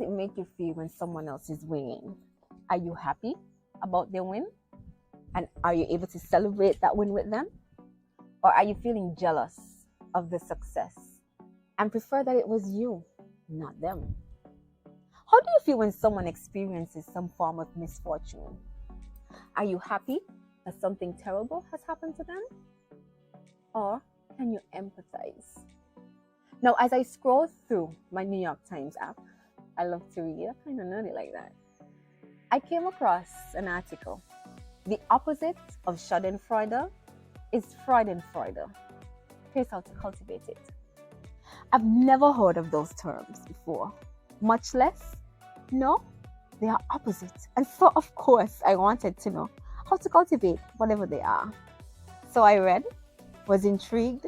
it make you feel when someone else is winning? Are you happy about their win? And are you able to celebrate that win with them? Or are you feeling jealous of the success and prefer that it was you, not them? How do you feel when someone experiences some form of misfortune? Are you happy that something terrible has happened to them? Or can you empathize? Now, as I scroll through my New York Times app, I love to read, I kind of nerdy like that, I came across an article. The opposite of Schadenfreude is Freudenfreude. Here's how to cultivate it. I've never heard of those terms before, much less know they are opposites. And so, of course, I wanted to know how to cultivate whatever they are. So I read, was intrigued,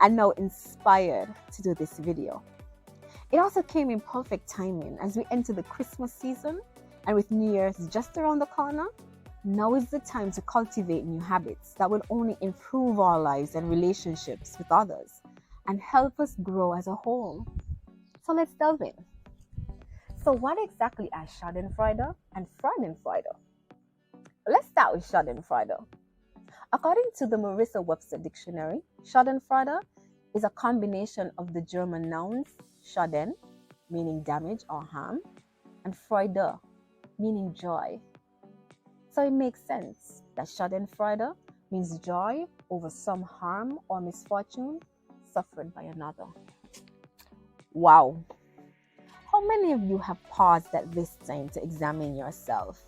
and now inspired to do this video. It also came in perfect timing as we enter the Christmas season, and with New Year's just around the corner, now is the time to cultivate new habits that will only improve our lives and relationships with others and help us grow as a whole. So let's delve in. So what exactly are Schadenfreude and Freudenfreude? Let's start with Schadenfreude. According to the Marissa Webster Dictionary, Schadenfreude is a combination of the German nouns Schaden, meaning damage or harm, and Freude, meaning joy. So it makes sense that Schadenfreude means joy over some harm or misfortune suffered by another. Wow. How many of you have paused at this time to examine yourself?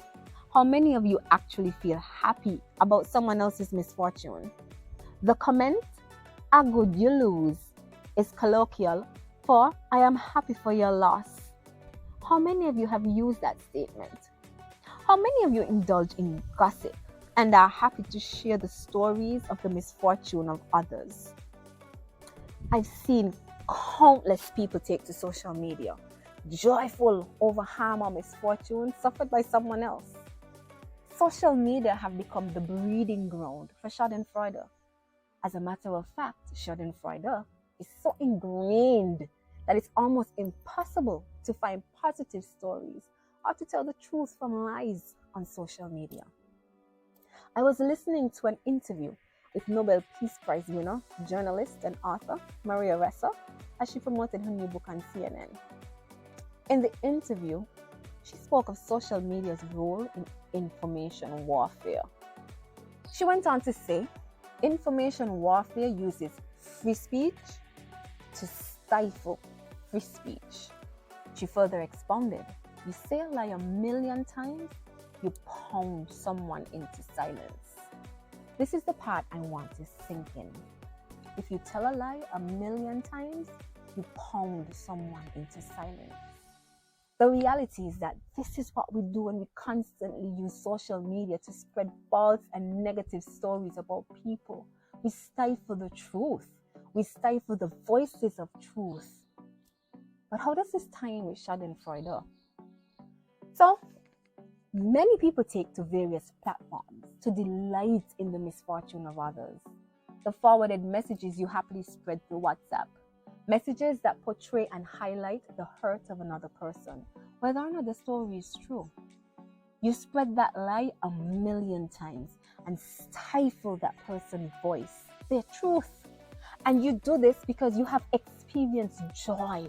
How many of you actually feel happy about someone else's misfortune? The comment, "Ah good you lose," is colloquial for "I am happy for your loss." How many of you have used that statement? How many of you indulge in gossip and are happy to share the stories of the misfortune of others? I've seen countless people take to social media, joyful over harm or misfortune suffered by someone else. Social media have become the breeding ground for Schadenfreude. As a matter of fact, Schadenfreude is so ingrained that it's almost impossible to find positive stories or to tell the truth from lies on social media. I was listening to an interview with Nobel Peace Prize winner, journalist and author Maria Ressa as she promoted her new book on CNN. In the interview, she spoke of social media's role in information warfare. She went on to say, information warfare uses free speech to stifle free speech. She further expounded, you say a lie 1,000,000 times, you pound someone into silence. This is the part I want to sink in. If you tell a lie 1,000,000 times, you pound someone into silence. The reality is that this is what we do when we constantly use social media to spread false and negative stories about people. We stifle the truth. We stifle the voices of truth. But how does this tie in with Schadenfreude? So, many people take to various platforms to delight in the misfortune of others. The forwarded messages you happily spread through WhatsApp. Messages that portray and highlight the hurt of another person, whether or not the story is true. You spread that lie 1,000,000 times and stifle that person's voice, their truth. And you do this because you have experienced joy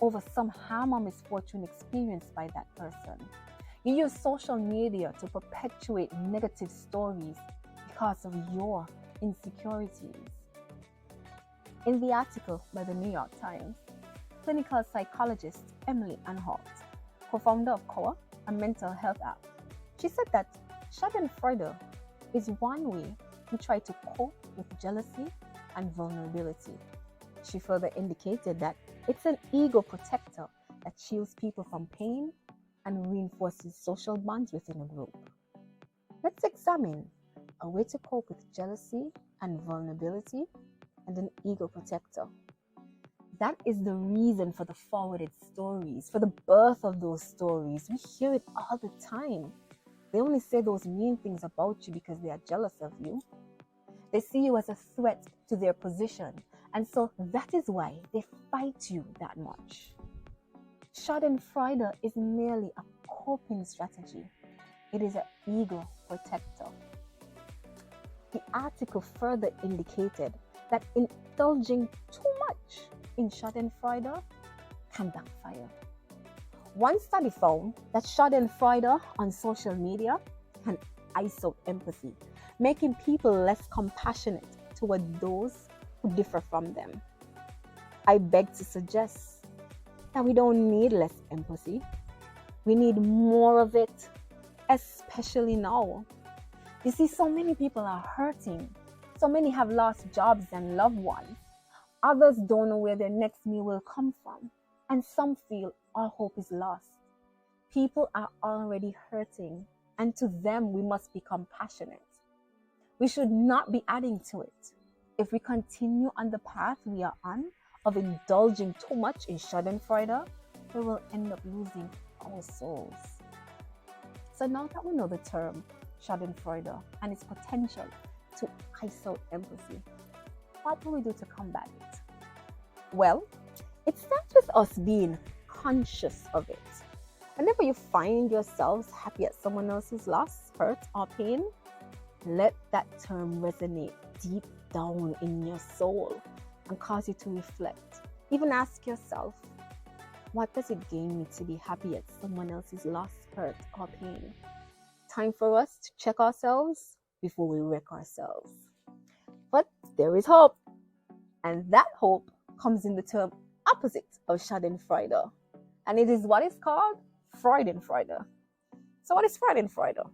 over some harm or misfortune experienced by that person. You use social media to perpetuate negative stories because of your insecurities. In the article by the New York Times, clinical psychologist Emily Anhalt, co-founder of COA, a mental health app, she said that Schadenfreude is one way we try to cope with jealousy and vulnerability. She further indicated that it's an ego protector that shields people from pain and reinforces social bonds within a group. Let's examine a way to cope with jealousy and vulnerability and an ego protector. That is the reason for the forwarded stories, for the birth of those stories. We hear it all the time. They only say those mean things about you because they are jealous of you. They see you as a threat to their position, and so that is why they fight you that much. Schadenfreude is merely a coping strategy. It is an ego protector. The article further indicated that indulging too much in Schadenfreude can backfire. One study found that Schadenfreude on social media can ice out empathy, making people less compassionate toward those who differ from them. I beg to suggest that we don't need less empathy. We need more of it, especially now. You see, so many people are hurting. So many have lost jobs and loved ones. Others don't know where their next meal will come from. And some feel all hope is lost. People are already hurting, and to them we must be compassionate. We should not be adding to it. If we continue on the path we are on of indulging too much in Schadenfreude, we will end up losing our souls. So now that we know the term Schadenfreude and its potential to ice out empathy, what do we do to combat it? Well, it starts with us being conscious of it. Whenever you find yourselves happy at someone else's loss, hurt, or pain, let that term resonate deep down in your soul and cause you to reflect. Even ask yourself, what does it gain me to be happy at someone else's loss, hurt, or pain? Time for us to check ourselves before we wreck ourselves. But there is hope, and that hope comes in the term opposite of Schadenfreude, and it is what is called Freudenfreude. So what is Freudenfreude?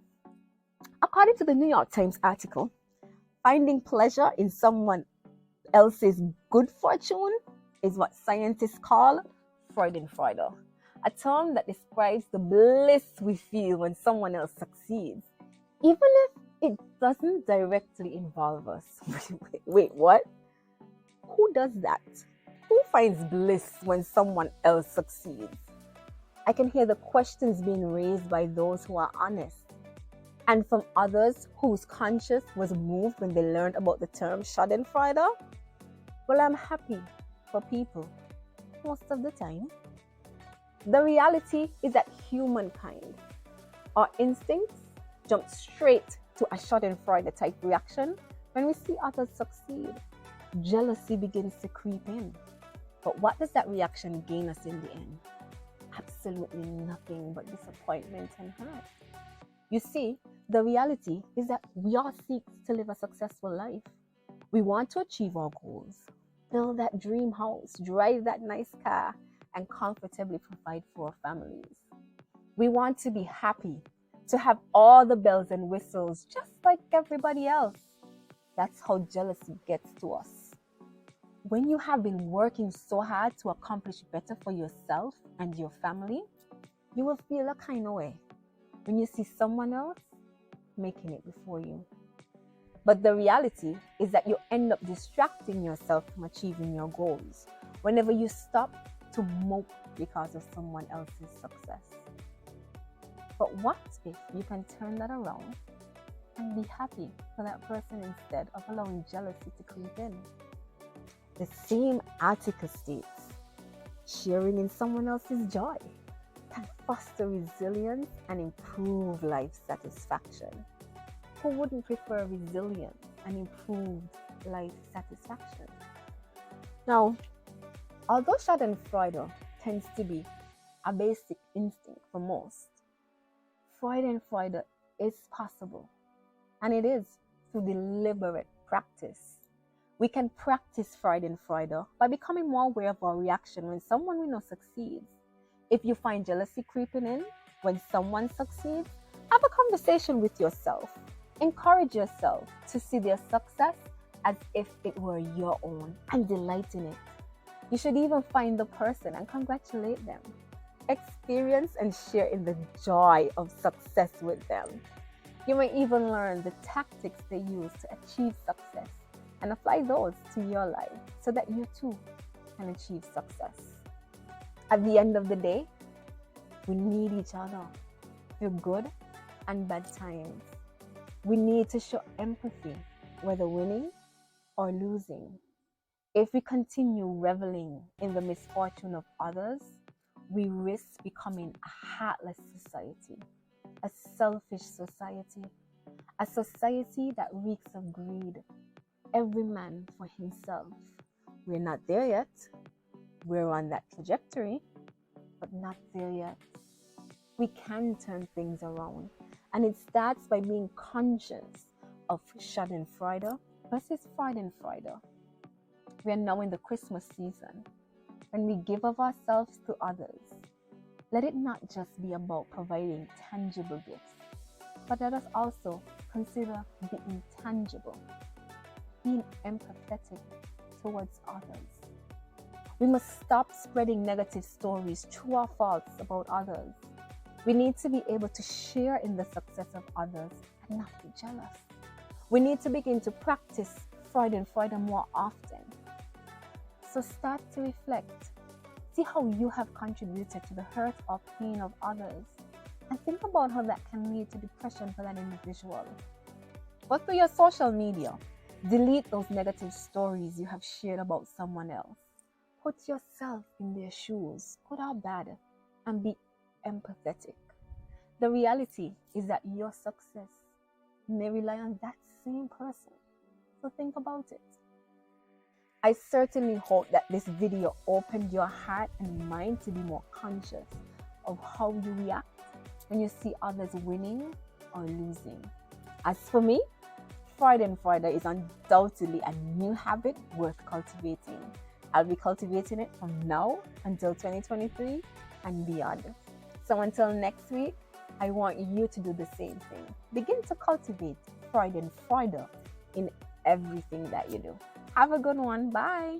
According to the New York Times article, finding pleasure in someone else's good fortune is what scientists call Freudenfreude, a term that describes the bliss we feel when someone else succeeds, even if it doesn't directly involve us. Wait, what? Who does that? Who finds bliss when someone else succeeds? I can hear the questions being raised by those who are honest, and from others whose conscience was moved when they learned about the term Schadenfreude. Well, I'm happy for people most of the time. The reality is that humankind, our instincts, jump straight to a Schadenfreude type reaction when we see others succeed. Jealousy begins to creep in. But what does that reaction gain us in the end? Absolutely nothing but disappointment and hurt. You see, the reality is that we all seek to live a successful life. We want to achieve our goals, build that dream house, drive that nice car, and comfortably provide for our families. We want to be happy, to have all the bells and whistles just like everybody else. That's how jealousy gets to us. When you have been working so hard to accomplish better for yourself and your family, you will feel a kind of way when you see someone else making it before you. But the reality is that you end up distracting yourself from achieving your goals whenever you stop to mope because of someone else's success. But what if you can turn that around and be happy for that person instead of allowing jealousy to creep in? The same article states, sharing in someone else's joy can foster resilience and improve life satisfaction. Who wouldn't prefer resilience and improved life satisfaction? Now, although Schadenfreude tends to be a basic instinct for most, Freudenfreude is possible, and it is through deliberate practice. We can practice Freudenfreude by becoming more aware of our reaction when someone we know succeeds. If you find jealousy creeping in when someone succeeds, have a conversation with yourself. Encourage yourself to see their success as if it were your own and delight in it. You should even find the person and congratulate them. Experience and share in the joy of success with them. You may even learn the tactics they use to achieve success and apply those to your life so that you too can achieve success. At the end of the day, we need each other through good and bad times. We need to show empathy, whether winning or losing. If we continue reveling in the misfortune of others, we risk becoming a heartless society, a selfish society, a society that reeks of greed, every man for himself. We're not there yet. We're on that trajectory, but not there yet. We can turn things around, and it starts by being conscious of Schadenfreude versus Freudenfreude. We are now in the Christmas season. When we give of ourselves to others, let it not just be about providing tangible gifts, but let us also consider the intangible, being empathetic towards others. We must stop spreading negative stories, true or false, about others. We need to be able to share in the success of others and not be jealous. We need to begin to practice Freudenfreude more often. So start to reflect. See how you have contributed to the hurt or pain of others, and think about how that can lead to depression for that individual. Go through your social media. Delete those negative stories you have shared about someone else. Put yourself in their shoes, good or bad, and be empathetic. The reality is that your success may rely on that same person. So think about it. I certainly hope that this video opened your heart and mind to be more conscious of how you react when you see others winning or losing. As for me, Freudenfreude is undoubtedly a new habit worth cultivating. I'll be cultivating it from now until 2023 and beyond. So until next week, I want you to do the same thing. Begin to cultivate Freudenfreude in everything that you do. Have a good one. Bye.